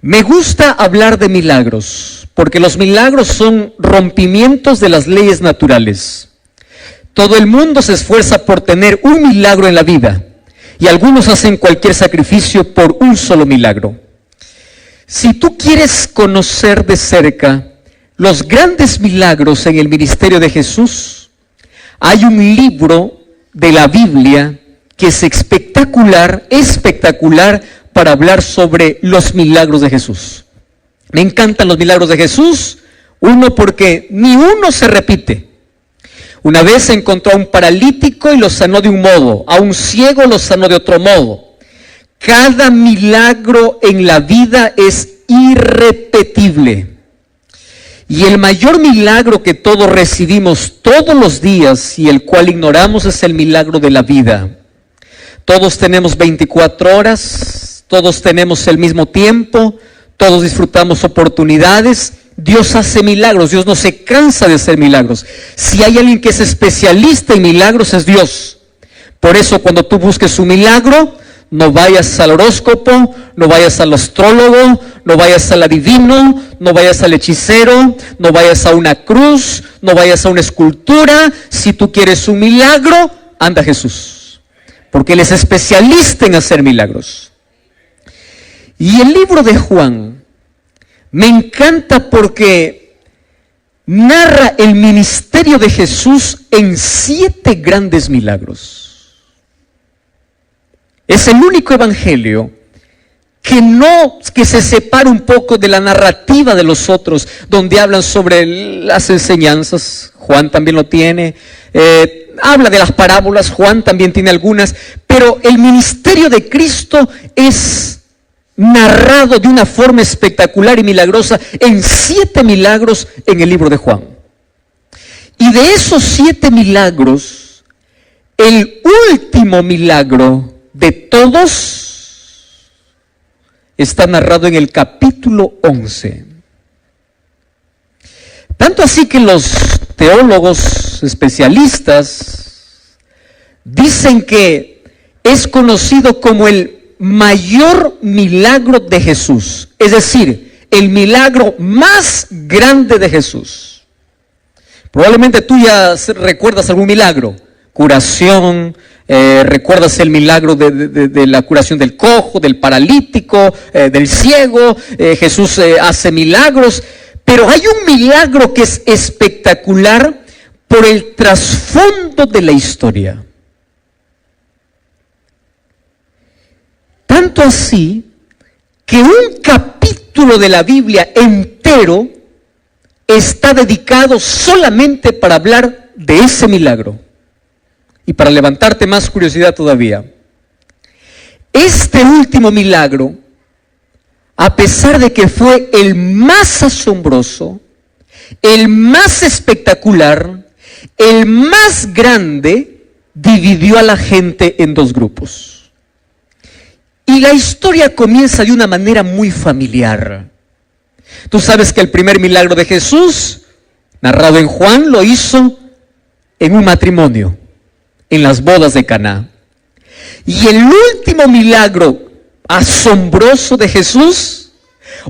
Me gusta hablar de milagros, porque los milagros son rompimientos de las leyes naturales. Todo el mundo se esfuerza por tener un milagro en la vida, y algunos hacen cualquier sacrificio por un solo milagro. Si tú quieres conocer de cerca los grandes milagros en el ministerio de Jesús, hay un libro de la Biblia que es espectacular para hablar sobre los milagros de Jesús. Me encantan los milagros de Jesús, uno porque ni uno se repite. Una vez encontró a un paralítico y lo sanó de un modo, a un ciego lo sanó de otro modo. Cada milagro en la vida es irrepetible. Y el mayor milagro que todos recibimos todos los días y el cual ignoramos es el milagro de la vida. Todos tenemos 24 horas, todos tenemos el mismo tiempo, todos disfrutamos oportunidades. Dios hace milagros, Dios no se cansa de hacer milagros. Si hay alguien que es especialista en milagros es Dios. Por eso cuando tú busques un milagro, no vayas al horóscopo, no vayas al astrólogo, no vayas al adivino, no vayas al hechicero, no vayas a una cruz, no vayas a una escultura. Si tú quieres un milagro, anda a Jesús, porque Él es especialista en hacer milagros. Y el libro de Juan me encanta porque narra el ministerio de Jesús en 7 grandes milagros. Es el único evangelio que se separa un poco de la narrativa de los otros, donde hablan sobre las enseñanzas. Juan también lo tiene. Habla de las parábolas, Juan también tiene algunas, pero el ministerio de Cristo es narrado de una forma espectacular y milagrosa en 7 milagros en el libro de Juan. Y de esos 7 milagros, el último milagro de todos está narrado en el capítulo 11. Tanto así que los teólogos especialistas dicen que es conocido como el mayor milagro de Jesús, es decir, el milagro más grande de Jesús. Probablemente tú ya recuerdas algún milagro, curación, recuerdas el milagro de la curación del cojo, del paralítico, del ciego. Jesús hace milagros, pero hay un milagro que es espectacular por el trasfondo de la historia. Tanto así que un capítulo de la Biblia entero está dedicado solamente para hablar de ese milagro. Y para levantarte más curiosidad todavía, este último milagro, a pesar de que fue el más asombroso, el más espectacular, el más grande, dividió a la gente en 2 grupos. Y la historia comienza de una manera muy familiar. Tú sabes que el primer milagro de Jesús, narrado en Juan, lo hizo en un matrimonio, en las bodas de Caná. Y el último milagro asombroso de Jesús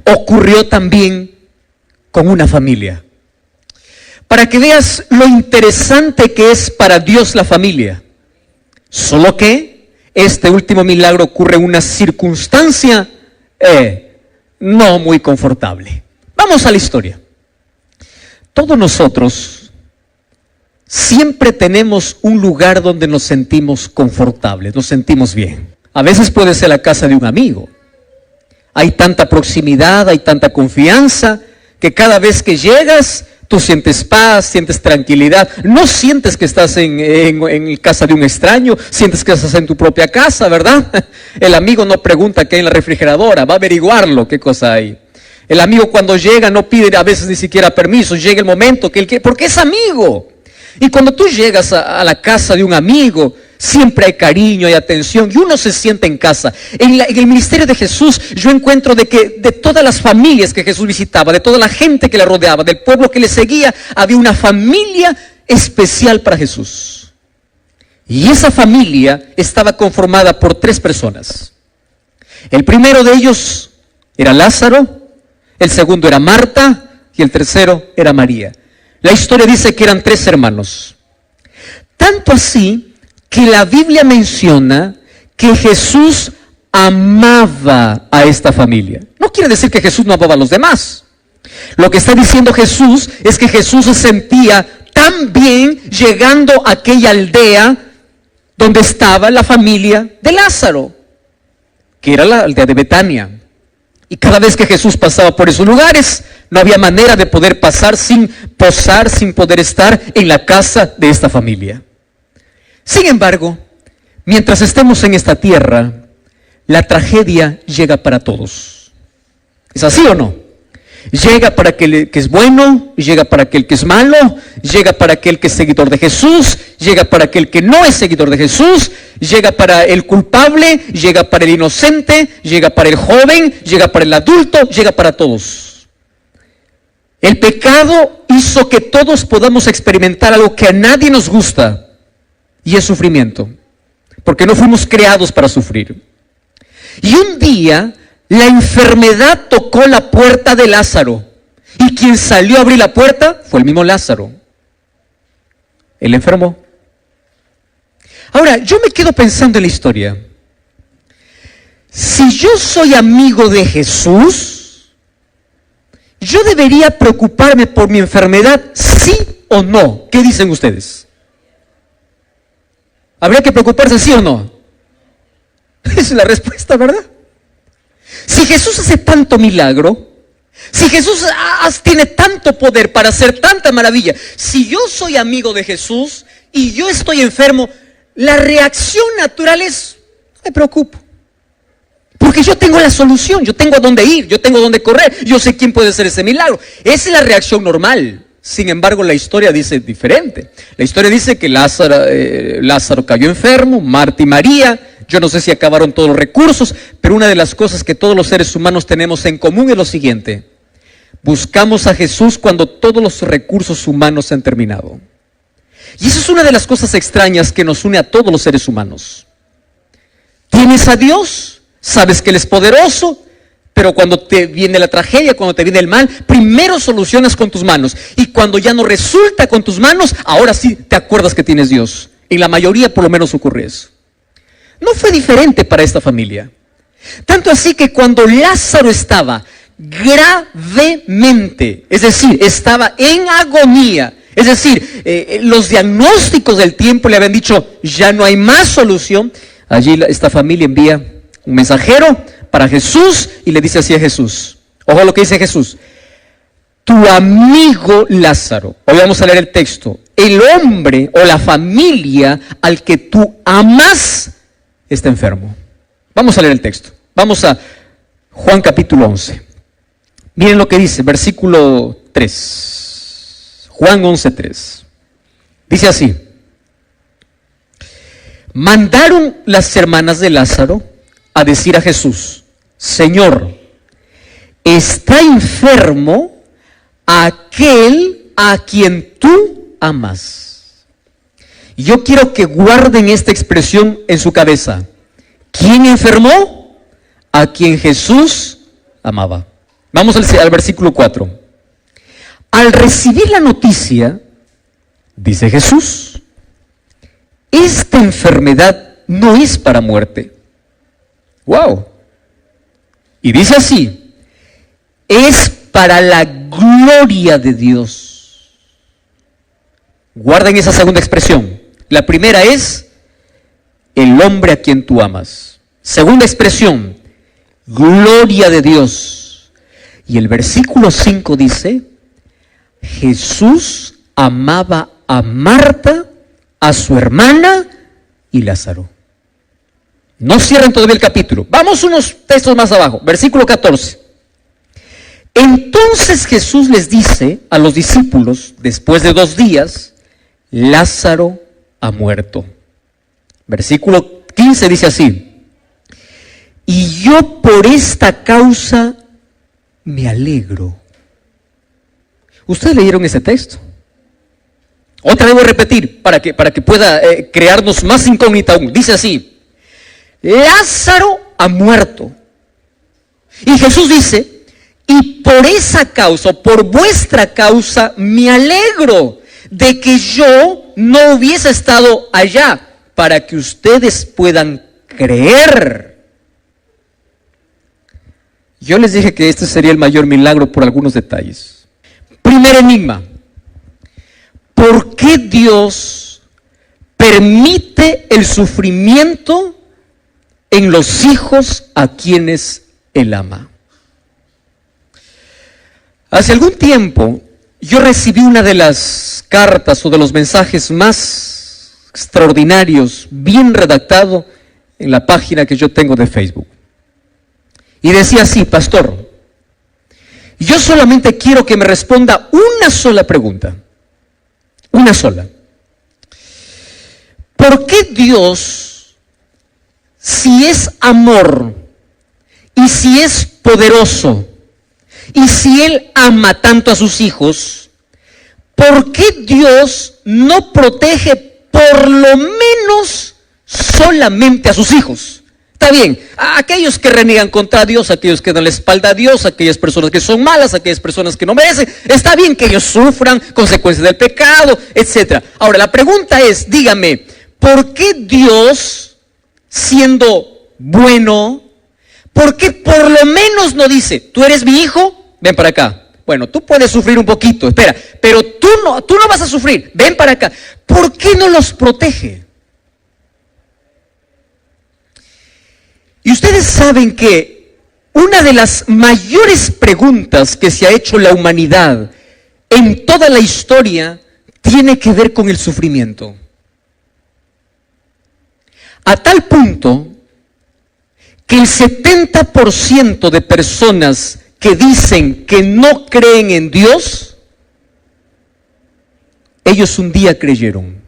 ocurrió también con una familia. Para que veas lo interesante que es para Dios la familia. Solo que este último milagro ocurre en una circunstancia no muy confortable. Vamos a la historia. Todos nosotros siempre tenemos un lugar donde nos sentimos confortables, nos sentimos bien. A veces puede ser la casa de un amigo. Hay tanta proximidad, hay tanta confianza, que cada vez que llegas, tú sientes paz, sientes tranquilidad. No sientes que estás en casa de un extraño, sientes que estás en tu propia casa, ¿verdad? El amigo no pregunta qué hay en la refrigeradora, va a averiguarlo, qué cosa hay. El amigo cuando llega no pide a veces ni siquiera permiso, llega el momento que él quiere, porque es amigo. Y cuando tú llegas a la casa de un amigo, siempre hay cariño, hay atención, y uno se siente en casa. En el ministerio de Jesús, yo encuentro de que de todas las familias que Jesús visitaba, de toda la gente que le rodeaba, del pueblo que le seguía, había una familia especial para Jesús. Y esa familia estaba conformada por 3 personas. El primero de ellos, era Lázaro, el segundo era Marta y el tercero era María. La historia dice que eran 3 hermanos. Tanto así que la Biblia menciona que Jesús amaba a esta familia. No quiere decir que Jesús no amaba a los demás. Lo que está diciendo Jesús es que Jesús se sentía tan bien llegando a aquella aldea donde estaba la familia de Lázaro, que era la aldea de Betania. Y cada vez que Jesús pasaba por esos lugares, no había manera de poder pasar sin posar, sin poder estar en la casa de esta familia. Sin embargo, mientras estemos en esta tierra, la tragedia llega para todos. ¿Es así o no? Llega para aquel que es bueno, llega para aquel que es malo, llega para aquel que es seguidor de Jesús, llega para aquel que no es seguidor de Jesús, llega para el culpable, llega para el inocente, llega para el joven, llega para el adulto, llega para todos. El pecado hizo que todos podamos experimentar algo que a nadie nos gusta, y es sufrimiento, porque no fuimos creados para sufrir. Y un día la enfermedad tocó la puerta de Lázaro, y quien salió a abrir la puerta fue el mismo Lázaro. Él enfermó. Ahora, yo me quedo pensando en la historia. Si yo soy amigo de Jesús, ¿yo debería preocuparme por mi enfermedad, sí o no? ¿Qué dicen ustedes? ¿Habría que preocuparse sí o no? Esa es la respuesta, ¿verdad? Si Jesús hace tanto milagro, si Jesús tiene tanto poder para hacer tanta maravilla, si yo soy amigo de Jesús y yo estoy enfermo, la reacción natural es, no me preocupo. Porque yo tengo la solución, yo tengo a dónde ir, yo tengo a dónde correr, yo sé quién puede hacer ese milagro. Esa es la reacción normal. Sin embargo, la historia dice diferente. La historia dice que Lázaro cayó enfermo, Marta y María. Yo no sé si acabaron todos los recursos, pero una de las cosas que todos los seres humanos tenemos en común es lo siguiente: buscamos a Jesús cuando todos los recursos humanos se han terminado. Y eso es una de las cosas extrañas que nos une a todos los seres humanos. Tienes a Dios, sabes que Él es poderoso, pero cuando te viene la tragedia, cuando te viene el mal, primero solucionas con tus manos. Y cuando ya no resulta con tus manos, ahora sí te acuerdas que tienes Dios. En la mayoría por lo menos ocurre eso. No fue diferente para esta familia. Tanto así que cuando Lázaro estaba gravemente, es decir, estaba en agonía, es decir, los diagnósticos del tiempo le habían dicho, ya no hay más solución, allí esta familia envía un mensajero para Jesús y le dice así a Jesús. Ojo a lo que dice Jesús: tu amigo Lázaro, hoy vamos a leer el texto, el hombre o la familia al que tú amas está enfermo. Vamos a leer el texto. Vamos a Juan capítulo 11. Miren lo que dice, versículo 3. Juan 11:3. Dice así: mandaron las hermanas de Lázaro a decir a Jesús: Señor, está enfermo aquel a quien tú amas. Y yo quiero que guarden esta expresión en su cabeza. ¿Quién enfermó? A quien Jesús amaba. Vamos al versículo 4. Al recibir la noticia, dice Jesús, esta enfermedad no es para muerte. ¡Wow! Y dice así: es para la gloria de Dios. Guarden esa segunda expresión. La primera es el hombre a quien tú amas. Segunda expresión, gloria de Dios. Y el versículo 5 dice: Jesús amaba a Marta, a su hermana y Lázaro. No cierren todavía el capítulo. Vamos unos textos más abajo. Versículo 14. Entonces Jesús les dice a los discípulos, después de 2 días, Lázaro ha muerto. Versículo 15 dice así: y yo por esta causa me alegro. ¿Ustedes leyeron ese texto? Otra vez voy a repetir para que pueda crearnos más incógnita aún. Dice así: Lázaro ha muerto. Y Jesús dice, y por esa causa, por vuestra causa, me alegro de que yo no hubiese estado allá, para que ustedes puedan creer. Yo les dije que este sería el mayor milagro por algunos detalles. Primer enigma. ¿Por qué Dios permite el sufrimiento en los hijos a quienes Él ama? Hace algún tiempo yo recibí una de las cartas o de los mensajes más extraordinarios, bien redactado, en la página que yo tengo de Facebook. Y decía así: pastor, yo solamente quiero que me responda una sola pregunta. Una sola. ¿Por qué Dios, si es amor y si es poderoso y si Él ama tanto a sus hijos, por qué Dios no protege por lo menos solamente a sus hijos? Está bien, a aquellos que reniegan contra Dios, aquellos que dan la espalda a Dios, aquellas personas que son malas, aquellas personas que no merecen, está bien que ellos sufran consecuencias del pecado, etc. Ahora, la pregunta es, dígame, ¿por qué Dios, siendo bueno, por qué por lo menos no dice, tú eres mi hijo, ven para acá? Bueno, tú puedes sufrir un poquito, espera, pero tú no vas a sufrir, ven para acá. ¿Por qué no los protege? Y ustedes saben que una de las mayores preguntas que se ha hecho la humanidad en toda la historia tiene que ver con el sufrimiento. A tal punto que el 70% de personas que dicen que no creen en Dios, ellos un día creyeron.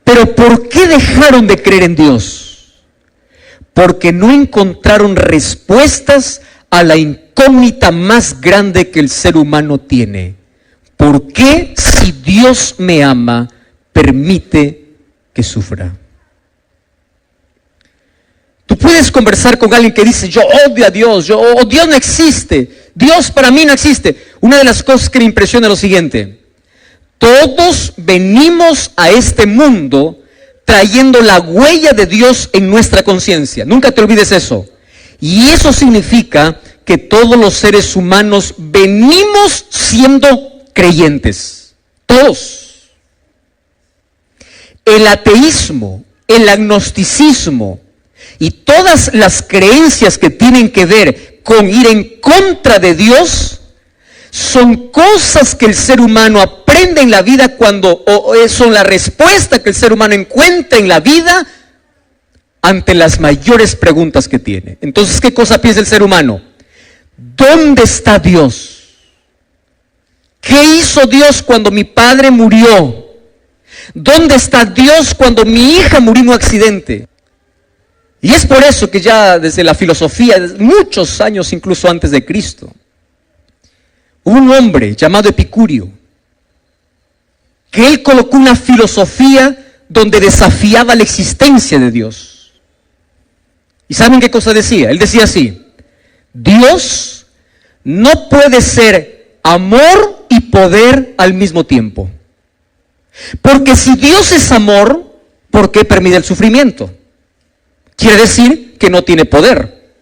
Pero ¿por qué dejaron de creer en Dios? Porque no encontraron respuestas a la incógnita más grande que el ser humano tiene. ¿Por qué, si Dios me ama, permite que sufra? Tú puedes conversar con alguien que dice, yo odio a Dios, Dios no existe, Dios para mí no existe. Una de las cosas que me impresiona es lo siguiente: todos venimos a este mundo trayendo la huella de Dios en nuestra conciencia. Nunca te olvides eso. Y eso significa que todos los seres humanos venimos siendo creyentes. Todos. El ateísmo, el agnosticismo y todas las creencias que tienen que ver con ir en contra de Dios son cosas que el ser humano aprende en la vida son la respuesta que el ser humano encuentra en la vida ante las mayores preguntas que tiene. Entonces, ¿qué cosa piensa el ser humano? ¿Dónde está Dios? ¿Qué hizo Dios cuando mi padre murió? ¿Dónde está Dios cuando mi hija murió en un accidente? Y es por eso que ya desde la filosofía, desde muchos años incluso antes de Cristo, hubo un hombre llamado Epicurio, que él colocó una filosofía donde desafiaba la existencia de Dios. ¿Y saben qué cosa decía? Él decía así: Dios no puede ser amor y poder al mismo tiempo. Porque si Dios es amor, ¿por qué permite el sufrimiento? Quiere decir que no tiene poder.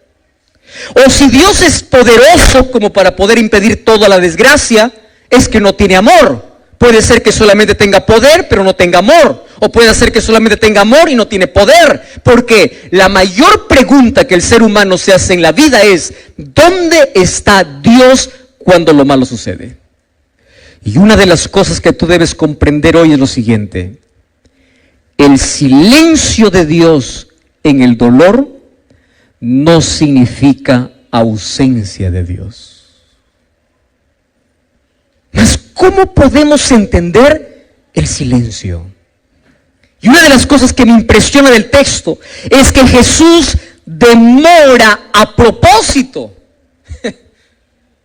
O si Dios es poderoso como para poder impedir toda la desgracia, es que no tiene amor. Puede ser que solamente tenga poder, pero no tenga amor. O puede ser que solamente tenga amor y no tiene poder. Porque la mayor pregunta que el ser humano se hace en la vida es: ¿dónde está Dios cuando lo malo sucede? Y una de las cosas que tú debes comprender hoy es lo siguiente: el silencio de Dios en el dolor no significa ausencia de Dios. Mas, ¿cómo podemos entender el silencio? Y una de las cosas que me impresiona del texto es que Jesús demora a propósito.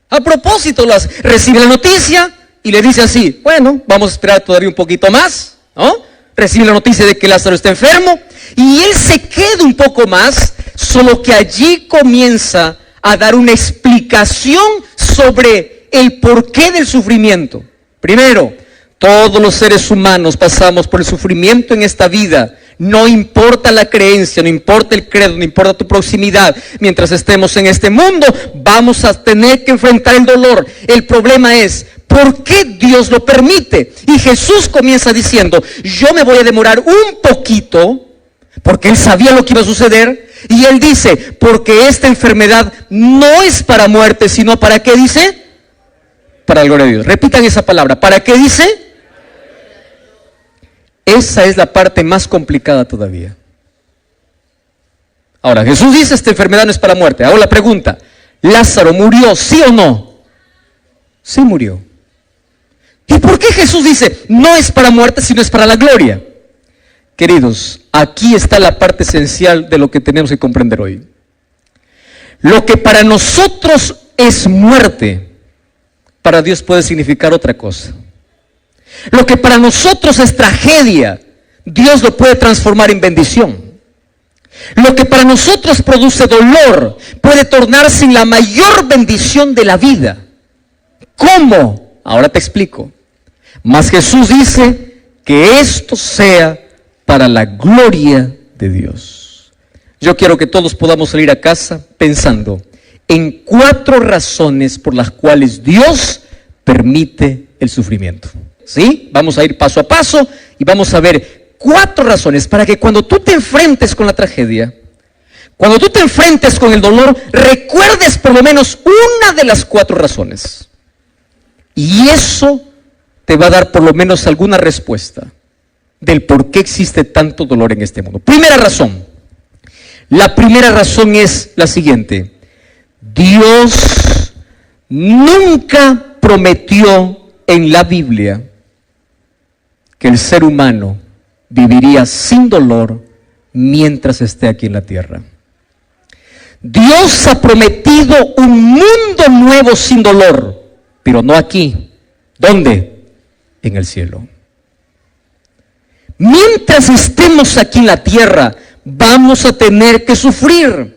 A propósito, recibe la noticia y le dice así: bueno, vamos a esperar todavía un poquito más, ¿no? Recibe la noticia de que Lázaro está enfermo y él se queda un poco más solo que allí comienza a dar una explicación sobre el porqué del sufrimiento. Primero, todos los seres humanos pasamos por el sufrimiento en esta vida. No importa la creencia, no importa el credo, no importa tu proximidad. Mientras estemos en este mundo, vamos a tener que enfrentar el dolor. El problema es, ¿por qué Dios lo permite? Y Jesús comienza diciendo, yo me voy a demorar un poquito, porque Él sabía lo que iba a suceder. Y Él dice, porque esta enfermedad no es para muerte, sino ¿para qué dice? Para la gloria de Dios. Repitan esa palabra, ¿para qué dice? Esa es la parte más complicada todavía. Ahora, Jesús dice, esta enfermedad no es para muerte. Ahora la pregunta, ¿Lázaro murió, sí o no? Sí murió. ¿Y por qué Jesús dice, no es para muerte, sino es para la gloria? Queridos, aquí está la parte esencial de lo que tenemos que comprender hoy. Lo que para nosotros es muerte, para Dios puede significar otra cosa. Lo que para nosotros es tragedia, Dios lo puede transformar en bendición. Lo que para nosotros produce dolor, puede tornarse en la mayor bendición de la vida. ¿Cómo? Ahora te explico. Mas Jesús dice que esto sea para la gloria de Dios. Yo quiero que todos podamos salir a casa pensando en 4 razones por las cuales Dios permite el sufrimiento. ¿Sí? Vamos a ir paso a paso y vamos a ver 4 razones para que cuando tú te enfrentes con la tragedia, cuando tú te enfrentes con el dolor, recuerdes por lo menos una de las 4 razones. Y eso te va a dar por lo menos alguna respuesta del por qué existe tanto dolor en este mundo. Primera razón. La primera razón es la siguiente. Dios nunca prometió en la Biblia que el ser humano viviría sin dolor mientras esté aquí en la tierra. Dios ha prometido un mundo nuevo sin dolor, pero no aquí. ¿Dónde? En el cielo. Mientras estemos aquí en la tierra, vamos a tener que sufrir.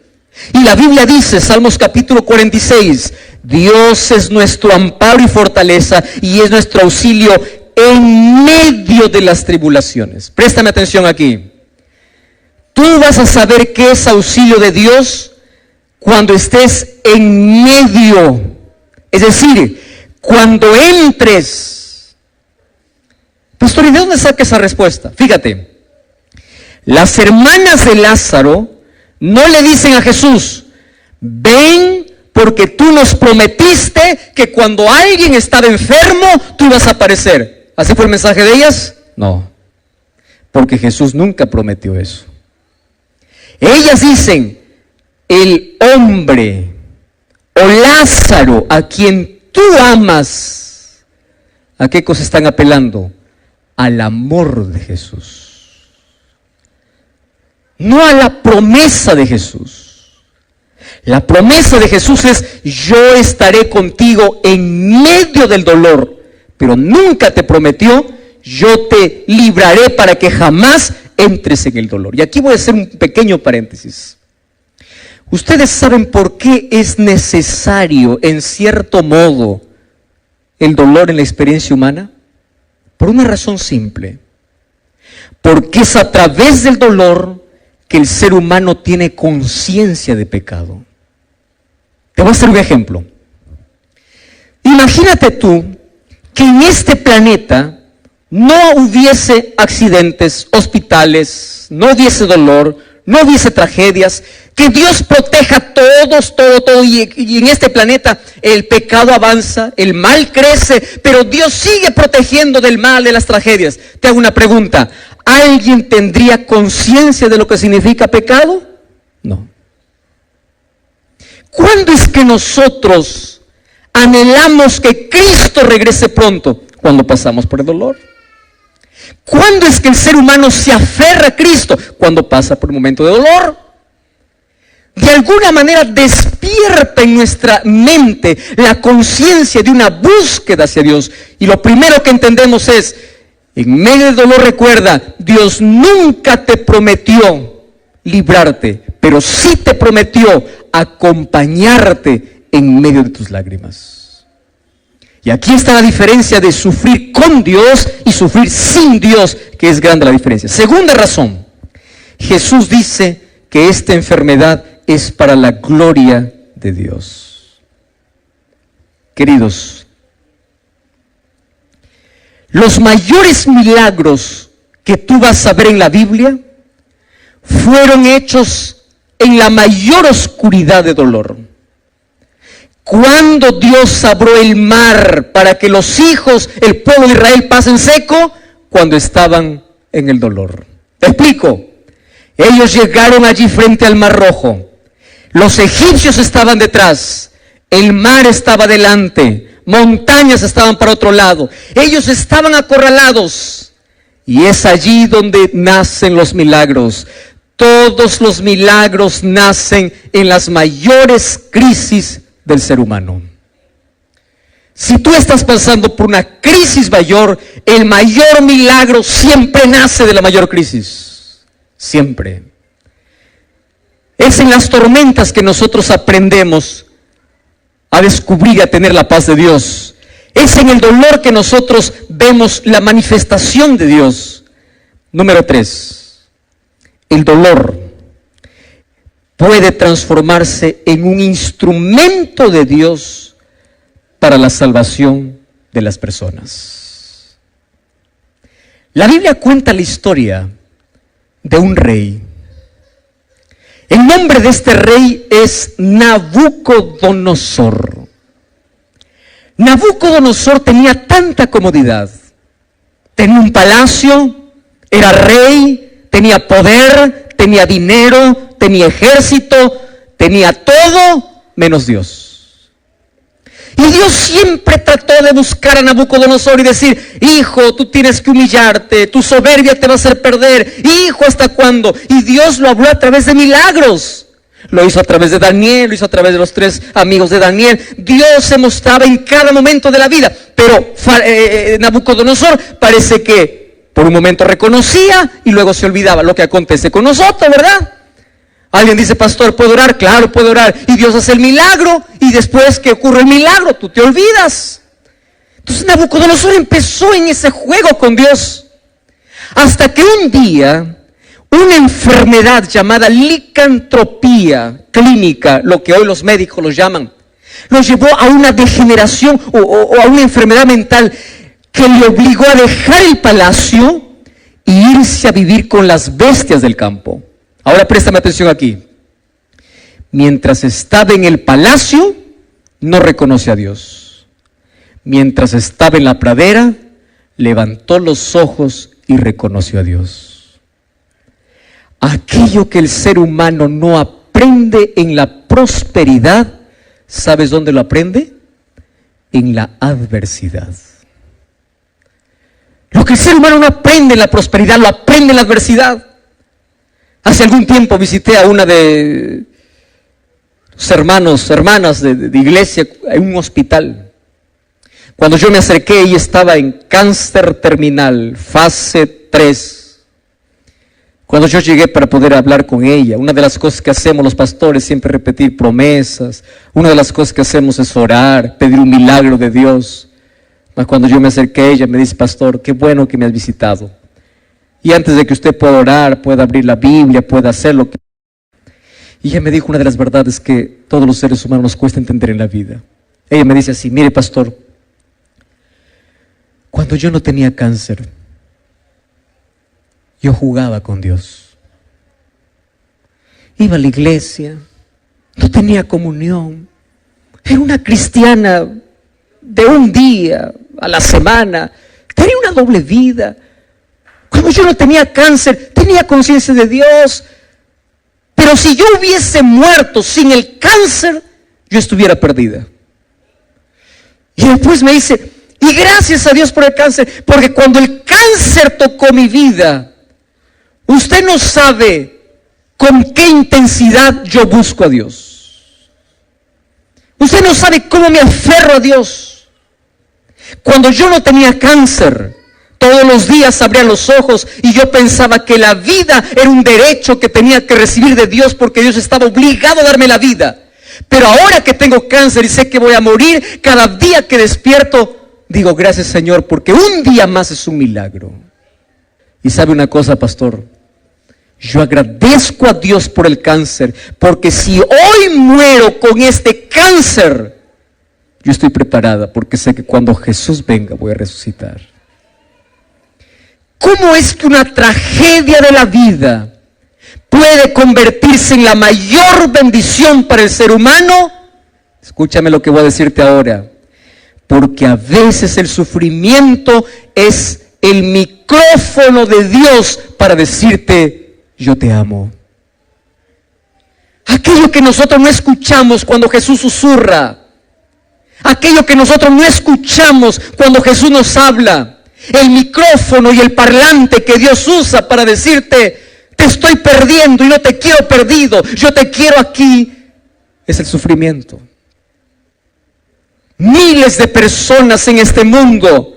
Y la Biblia dice, Salmos capítulo 46, Dios es nuestro amparo y fortaleza y es nuestro auxilio en medio de las tribulaciones. Préstame atención aquí. Tú vas a saber qué es auxilio de Dios cuando estés en medio. Es decir, cuando entres. Pastor, ¿y de dónde saca esa respuesta? Fíjate, las hermanas de Lázaro no le dicen a Jesús, ven porque tú nos prometiste que cuando alguien estaba enfermo, tú ibas a aparecer. ¿Así fue el mensaje de ellas? No, porque Jesús nunca prometió eso. Ellas dicen, el hombre o Lázaro a quien tú amas, ¿a qué cosa están apelando? Al amor de Jesús, no a la promesa de Jesús. La promesa de Jesús es, yo estaré contigo en medio del dolor, pero nunca te prometió, yo te libraré para que jamás entres en el dolor. Y aquí voy a hacer un pequeño paréntesis. ¿Ustedes saben por qué es necesario, en cierto modo, el dolor en la experiencia humana? Por una razón simple. Porque es a través del dolor que el ser humano tiene conciencia de pecado. Te voy a hacer un ejemplo. Imagínate tú que en este planeta no hubiese accidentes, hospitales, no hubiese dolor, no hubiese tragedias, que Dios proteja a todos, todo, y en este planeta el pecado avanza, el mal crece, pero Dios sigue protegiendo del mal, de las tragedias. Te hago una pregunta, ¿alguien tendría conciencia de lo que significa pecado? No. ¿Cuándo es que nosotros anhelamos que Cristo regrese pronto? Cuando pasamos por el dolor. ¿Cuándo es que el ser humano se aferra a Cristo? Cuando pasa por un momento de dolor. De alguna manera despierta en nuestra mente la conciencia de una búsqueda hacia Dios. Y lo primero que entendemos es, en medio del dolor recuerda, Dios nunca te prometió librarte, pero sí te prometió acompañarte en medio de tus lágrimas. Y aquí está la diferencia de sufrir con Dios y sufrir sin Dios, que es grande la diferencia. Segunda razón, Jesús dice que esta enfermedad es para la gloria de Dios. Queridos, los mayores milagros que tú vas a ver en la Biblia fueron hechos en la mayor oscuridad de dolor. Cuando Dios abrió el mar para que los hijos, el pueblo de Israel, pasen seco, cuando estaban en el dolor. Te explico. Ellos llegaron allí frente al Mar Rojo. Los egipcios estaban detrás. El mar estaba delante. Montañas estaban para otro lado. Ellos estaban acorralados. Y es allí donde nacen los milagros. Todos los milagros nacen en las mayores crisis del ser humano. Si tú estás pasando por una crisis mayor, el mayor milagro siempre nace de la mayor crisis. Siempre. Es en las tormentas que nosotros aprendemos a descubrir y a tener la paz de Dios. Es en el dolor que nosotros vemos la manifestación de Dios. Número 3. El dolor puede transformarse en un instrumento de Dios para la salvación de las personas. La Biblia cuenta la historia de un rey. El nombre de este rey es Nabucodonosor. Nabucodonosor tenía tanta comodidad. Tenía un palacio, era rey, tenía poder, tenía dinero, tenía ejército, tenía todo menos Dios. Y Dios siempre trató de buscar a Nabucodonosor y decir: hijo, tú tienes que humillarte, tu soberbia te va a hacer perder. Hijo, ¿hasta cuándo? Y Dios lo habló a través de milagros. Lo hizo a través de Daniel, lo hizo a través de los 3 amigos de Daniel. Dios se mostraba en cada momento de la vida. Pero Nabucodonosor parece que por un momento reconocía y luego se olvidaba. Lo que acontece con nosotros, ¿verdad? Alguien dice: pastor, ¿puedo orar? Claro, puedo orar. Y Dios hace el milagro, y después que ocurre el milagro, tú te olvidas. Entonces Nabucodonosor empezó en ese juego con Dios. Hasta que un día, una enfermedad llamada licantropía clínica, lo que hoy los médicos lo llaman, lo llevó a una degeneración o a una enfermedad mental que le obligó a dejar el palacio e irse a vivir con las bestias del campo. Ahora préstame atención aquí. Mientras estaba en el palacio, no reconoce a Dios. Mientras estaba en la pradera, levantó los ojos y reconoció a Dios. Aquello que el ser humano no aprende en la prosperidad, ¿sabes dónde lo aprende? En la adversidad. Lo que el ser humano no aprende en la prosperidad, lo aprende en la adversidad. Hace algún tiempo visité a una de los hermanas de iglesia en un hospital. Cuando yo me acerqué, ella estaba en cáncer terminal, fase 3. Cuando yo llegué para poder hablar con ella, una de las cosas que hacemos los pastores es siempre repetir promesas. Una de las cosas que hacemos es orar, pedir un milagro de Dios. Mas cuando yo me acerqué a ella, me dice: pastor, qué bueno que me has visitado. Y antes de que usted pueda orar, pueda abrir la Biblia, pueda hacer lo que... Y ella me dijo una de las verdades que todos los seres humanos nos cuesta entender en la vida. Ella me dice así: mire, pastor, cuando yo no tenía cáncer, yo jugaba con Dios. Iba a la iglesia, no tenía comunión. Era una cristiana de un día a la semana. Tenía una doble vida. Cuando yo no tenía cáncer, tenía conciencia de Dios. Pero si yo hubiese muerto sin el cáncer, yo estuviera perdida. Y después me dice: y gracias a Dios por el cáncer, porque cuando el cáncer tocó mi vida, usted no sabe con qué intensidad yo busco a Dios. Usted no sabe cómo me aferro a Dios. Cuando yo no tenía cáncer, Todos los días abría los ojos y yo pensaba que la vida era un derecho que tenía que recibir de Dios porque Dios estaba obligado a darme la vida. Pero ahora que tengo cáncer y sé que voy a morir, cada día que despierto, digo, gracias Señor, porque un día más es un milagro. Y sabe una cosa, pastor, yo agradezco a Dios por el cáncer, porque si hoy muero con este cáncer, yo estoy preparada, porque sé que cuando Jesús venga voy a resucitar. ¿Cómo es que una tragedia de la vida puede convertirse en la mayor bendición para el ser humano? Escúchame lo que voy a decirte ahora. Porque a veces el sufrimiento es el micrófono de Dios para decirte, yo te amo. Aquello que nosotros no escuchamos cuando Jesús susurra. Aquello que nosotros no escuchamos cuando Jesús nos habla. El micrófono y el parlante que Dios usa para decirte, te estoy perdiendo y no te quiero perdido, yo te quiero aquí, es el sufrimiento. Miles de personas en este mundo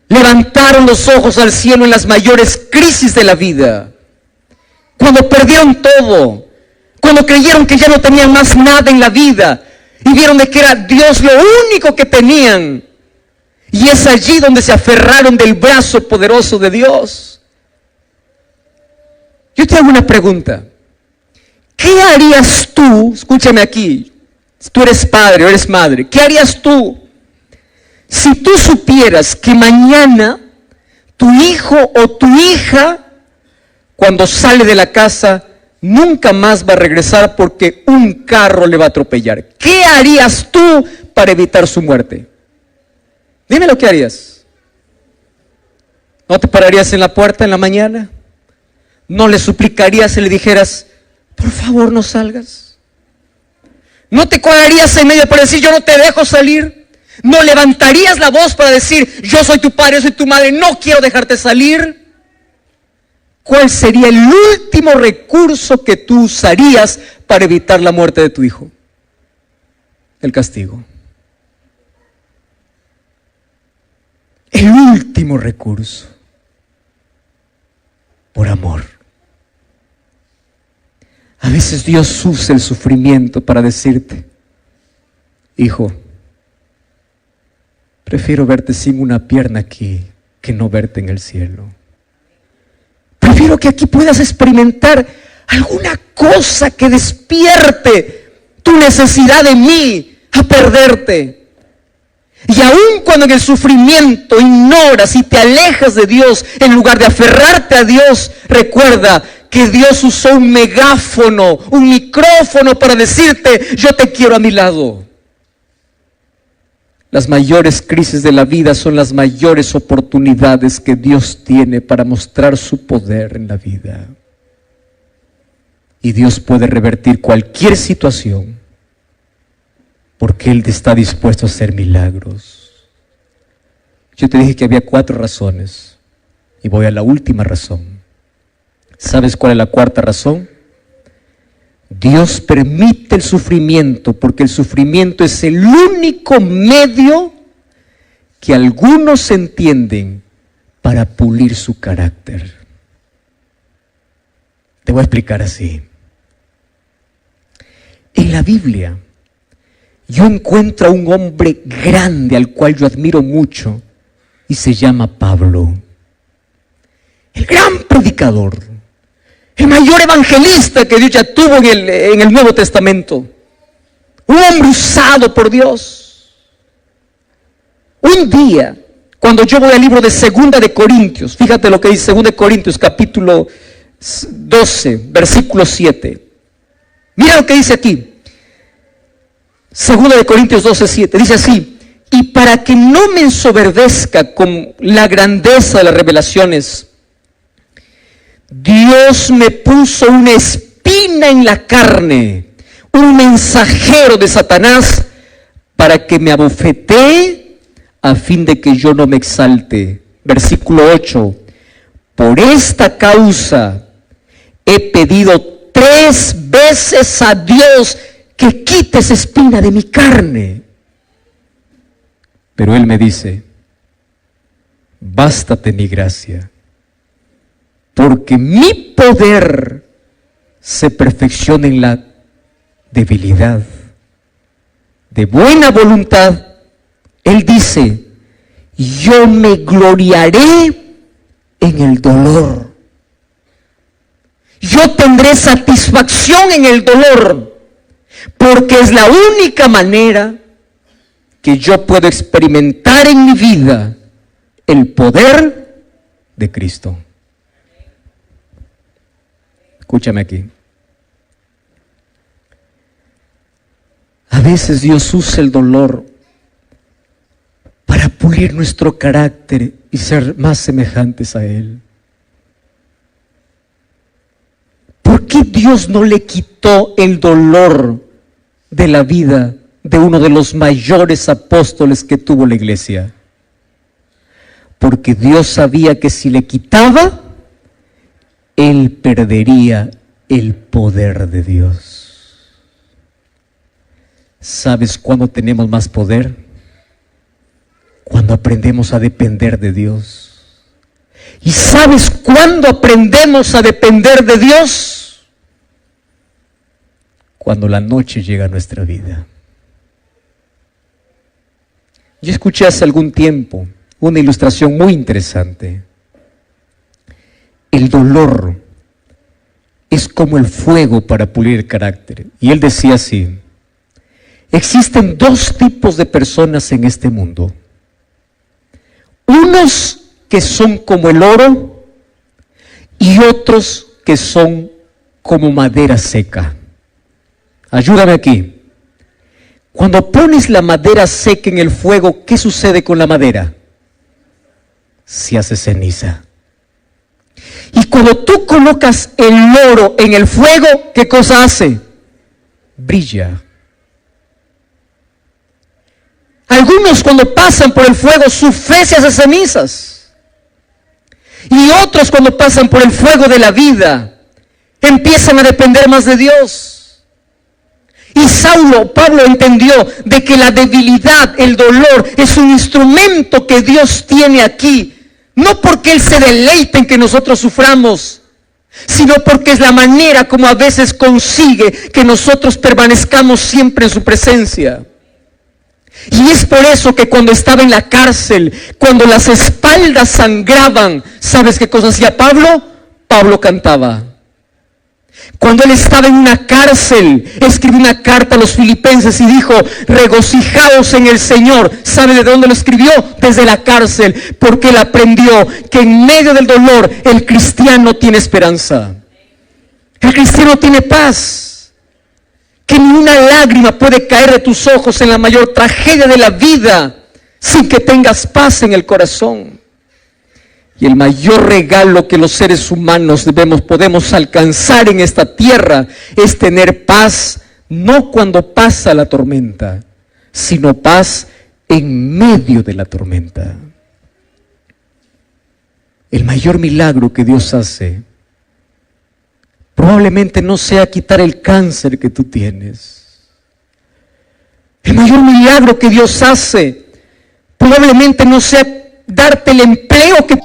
levantaron los ojos al cielo en las mayores crisis de la vida. Cuando perdieron todo, cuando creyeron que ya no tenían más nada en la vida y vieron de que era Dios lo único que tenían. Y es allí donde se aferraron del brazo poderoso de Dios. Yo te hago una pregunta. ¿Qué harías tú? Escúchame aquí. Si tú eres padre o eres madre, ¿qué harías tú si tú supieras que mañana tu hijo o tu hija, cuando sale de la casa, nunca más va a regresar porque un carro le va a atropellar? ¿Qué harías tú para evitar su muerte? Dime lo que harías. ¿No te pararías en la puerta en la mañana? ¿No le suplicarías y le dijeras, por favor no salgas? ¿No te cobrarías en medio para decir, yo no te dejo salir? ¿No levantarías la voz para decir, yo soy tu padre, yo soy tu madre, no quiero dejarte salir? ¿Cuál sería el último recurso que tú usarías para evitar la muerte de tu hijo? El castigo. El último recurso, por amor. A veces Dios usa el sufrimiento para decirte, hijo, prefiero verte sin una pierna aquí que no verte en el cielo. Prefiero que aquí puedas experimentar alguna cosa que despierte tu necesidad de mí a perderte. Y aun cuando en el sufrimiento ignoras y te alejas de Dios, en lugar de aferrarte a Dios, recuerda que Dios usó un megáfono, un micrófono para decirte, yo te quiero a mi lado. Las mayores crisis de la vida son las mayores oportunidades que Dios tiene para mostrar su poder en la vida. Y Dios puede revertir cualquier situación, porque Él está dispuesto a hacer milagros. Yo te dije que había 4 razones, y voy a la última razón. ¿Sabes cuál es la 4ª razón? Dios permite el sufrimiento, porque el sufrimiento es el único medio que algunos entienden para pulir su carácter. Te voy a explicar así. En la Biblia, yo encuentro a un hombre grande al cual yo admiro mucho y se llama Pablo. El gran predicador, el mayor evangelista que Dios ya tuvo en el Nuevo Testamento. Un hombre usado por Dios. Un día, cuando yo voy al libro de 2 de Corintios, fíjate lo que dice 2 de Corintios, capítulo 12, versículo 7. Mira lo que dice aquí. 2 de Corintios 12, 7. Dice así: y para que no me ensoberbezca con la grandeza de las revelaciones, Dios me puso una espina en la carne, un mensajero de Satanás, para que me abofetee a fin de que yo no me exalte. Versículo 8. Por esta causa he pedido 3 veces a Dios que quite esa espina de mi carne. Pero Él me dice, bástate mi gracia, porque mi poder se perfecciona en la debilidad. De buena voluntad, Él dice, yo me gloriaré en el dolor. Yo tendré satisfacción en el dolor, porque es la única manera que yo puedo experimentar en mi vida el poder de Cristo. Escúchame aquí. A veces Dios usa el dolor para pulir nuestro carácter y ser más semejantes a Él. ¿Por qué Dios no le quitó el dolor de la vida de uno de los mayores apóstoles que tuvo la iglesia? Porque Dios sabía que si le quitaba, Él perdería el poder de Dios. ¿Sabes cuándo tenemos más poder? Cuando aprendemos a depender de Dios. ¿Y sabes cuándo aprendemos a depender de Dios? Cuando la noche llega a nuestra vida. Yo escuché hace algún tiempo una ilustración muy interesante. El dolor es como el fuego para pulir el carácter. Y él decía así: existen dos tipos de personas en este mundo. Unos que son como el oro y otros que son como madera seca. Ayúdame aquí. Cuando pones la madera seca en el fuego, ¿qué sucede con la madera? Se hace ceniza. Y cuando tú colocas el oro en el fuego, ¿qué cosa hace? Brilla. Algunos cuando pasan por el fuego, su fe se hace cenizas. Y otros cuando pasan por el fuego de la vida, empiezan a depender más de Dios. Y Pablo entendió de que la debilidad, el dolor, es un instrumento que Dios tiene aquí. No porque Él se deleite en que nosotros suframos, sino porque es la manera como a veces consigue que nosotros permanezcamos siempre en su presencia. Y es por eso que cuando estaba en la cárcel, cuando las espaldas sangraban, ¿sabes qué cosa hacía Pablo? Pablo cantaba. Cuando él estaba en una cárcel, escribió una carta a los filipenses y dijo: regocijaos en el Señor. ¿Sabe de dónde lo escribió? Desde la cárcel, porque él aprendió que en medio del dolor el cristiano tiene esperanza. El cristiano tiene paz. Que ni una lágrima puede caer de tus ojos en la mayor tragedia de la vida sin que tengas paz en el corazón. Y el mayor regalo que los seres humanos podemos alcanzar en esta tierra es tener paz, no cuando pasa la tormenta, sino paz en medio de la tormenta. El mayor milagro que Dios hace probablemente no sea quitar el cáncer que tú tienes. El mayor milagro que Dios hace probablemente no sea darte el empleo que tú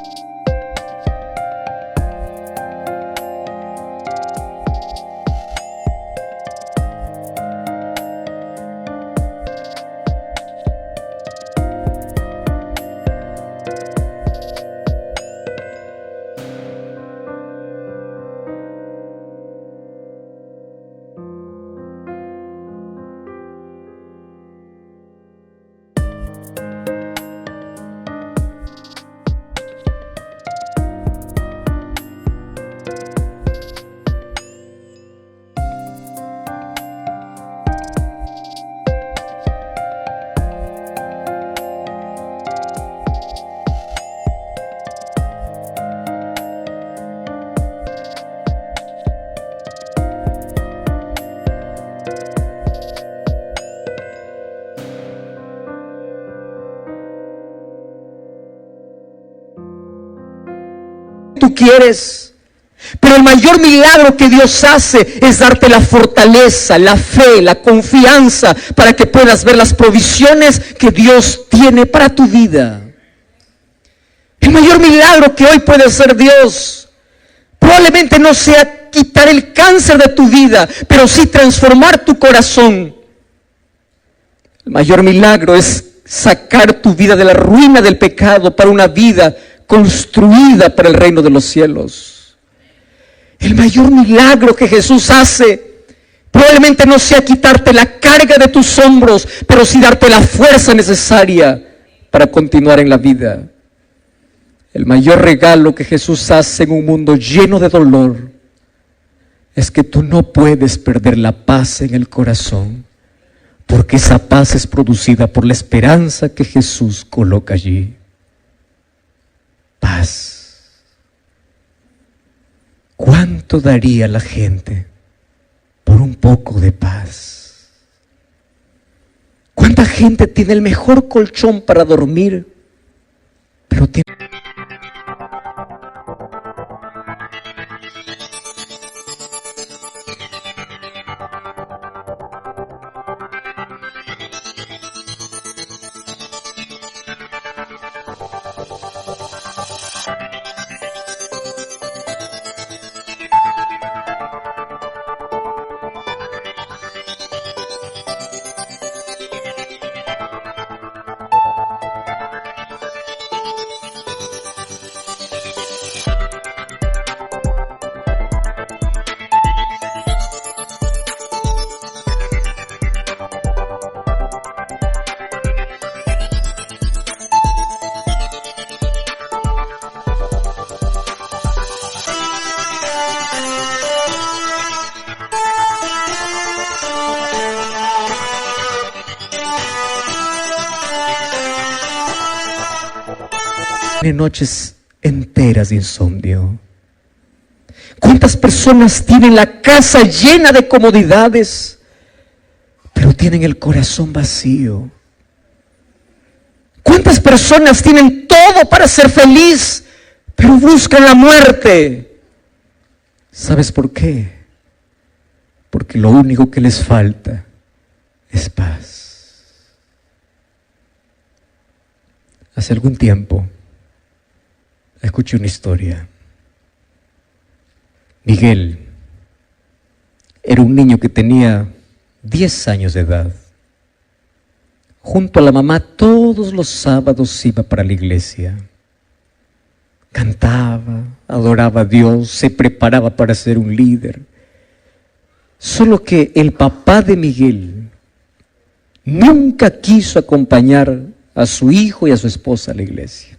quieres. Pero el mayor milagro que Dios hace es darte la fortaleza, la fe, la confianza para que puedas ver las provisiones que Dios tiene para tu vida. El mayor milagro que hoy puede hacer Dios probablemente no sea quitar el cáncer de tu vida, pero sí transformar tu corazón. El mayor milagro es sacar tu vida de la ruina del pecado para una vida construida para el reino de los cielos. El mayor milagro que Jesús hace probablemente no sea quitarte la carga de tus hombros, pero sí darte la fuerza necesaria para continuar en la vida. El mayor regalo que Jesús hace en un mundo lleno de dolor es que tú no puedes perder la paz en el corazón, porque esa paz es producida por la esperanza que Jesús coloca allí. Paz. ¿Cuánto daría la gente por un poco de paz? ¿Cuánta gente tiene el mejor colchón para dormir, pero tiene... noches enteras de insomnio? ¿Cuántas personas tienen la casa llena de comodidades, pero tienen el corazón vacío? ¿Cuántas personas tienen todo para ser feliz, pero buscan la muerte? ¿Sabes por qué? Porque lo único que les falta es paz. Hace algún tiempo escuché una historia. Miguel era un niño que tenía 10 años de edad. Junto a la mamá todos los sábados iba para la iglesia. Cantaba, adoraba a Dios, se preparaba para ser un líder. Solo que el papá de Miguel nunca quiso acompañar a su hijo y a su esposa a la iglesia.